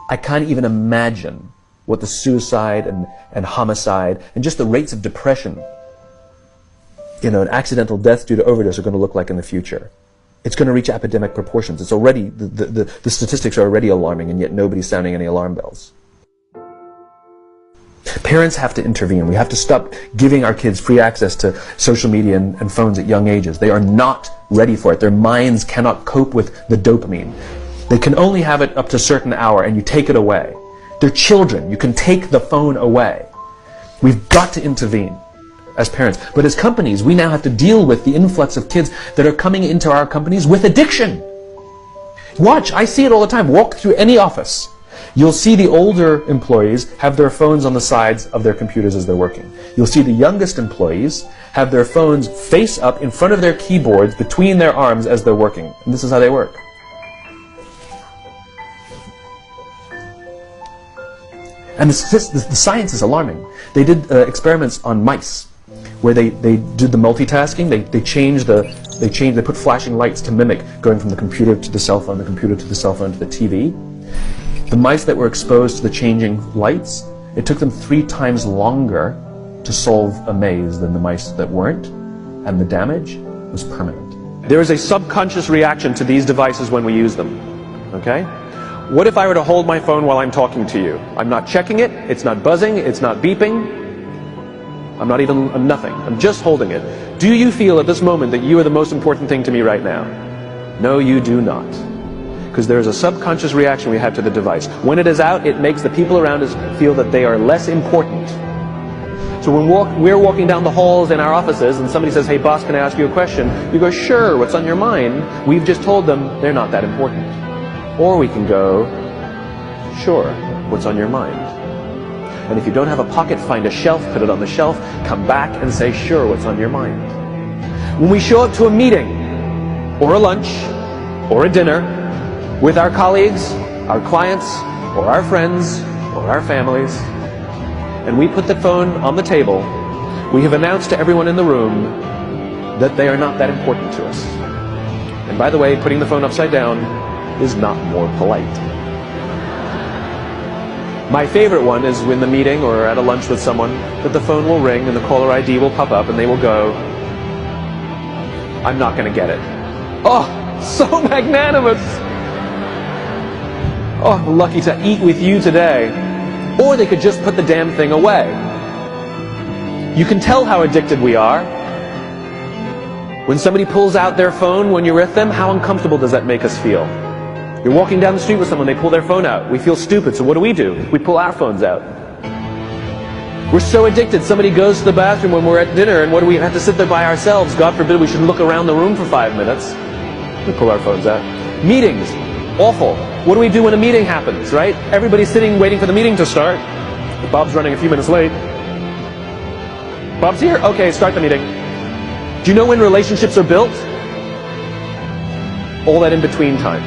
I can't even imagine what the suicide and homicide and just the rates of depression, and accidental death due to overdose are going to look like in the future. It's going to reach epidemic proportions. It's already, the statistics are already alarming, and yet nobody's sounding any alarm bells. Parents have to intervene. We have to stop giving our kids free access to social media and phones at young ages. They are not ready for it. Their minds cannot cope with the dopamine. They can only have it up to a certain hour, and you take it away. They're children. You can take the phone away. We've got to intervene as parents. But as companies, we now have to deal with the influx of kids that are coming into our companies with addiction. Watch, I see it all the time. Walk through any office. You'll see the older employees have their phones on the sides of their computers as they're working. You'll see the youngest employees have their phones face up in front of their keyboards between their arms as they're working. And this is how they work. And the science is alarming. They did experiments on mice where they did the multitasking. They put flashing lights to mimic going from the computer to the cell phone, the computer to the cell phone to the TV. The mice that were exposed to the changing lights, it took them 3 times longer to solve a maze than the mice that weren't, and the damage was permanent. There is a subconscious reaction to these devices when we use them, okay? What if I were to hold my phone while I'm talking to you? I'm not checking it, it's not buzzing, it's not beeping, I'm nothing, I'm just holding it. Do you feel at this moment that you are the most important thing to me right now? No, you do not. Because there is a subconscious reaction we have to the device. When it is out, it makes the people around us feel that they are less important. So when we're walking down the halls in our offices and somebody says, hey boss, can I ask you a question? You go, sure, what's on your mind? We've just told them they're not that important. Or we can go, sure, what's on your mind? And if you don't have a pocket, find a shelf, put it on the shelf, come back and say, sure, what's on your mind? When we show up to a meeting, or a lunch, or a dinner, with our colleagues, our clients, or our friends, or our families, and we put the phone on the table, we have announced to everyone in the room that they are not that important to us. And by the way, putting the phone upside down is not more polite. My favorite one is when the meeting or at a lunch with someone, that the phone will ring and the caller ID will pop up and they will go, I'm not going to get it. Oh, so magnanimous! Oh, lucky to eat with you today. Or they could just put the damn thing away. You can tell how addicted we are. When somebody pulls out their phone when you're with them, how uncomfortable does that make us feel? You're walking down the street with someone, they pull their phone out. We feel stupid, so what do? We pull our phones out. We're so addicted. Somebody goes to the bathroom when we're at dinner, and what do? We have to sit there by ourselves. God forbid we should look around the room for 5 minutes. We pull our phones out. Meetings. Awful. What do we do when a meeting happens, right? Everybody's sitting waiting for the meeting to start. Bob's running a few minutes late. Bob's here? Okay, start the meeting. Do you know when relationships are built? All that in between time.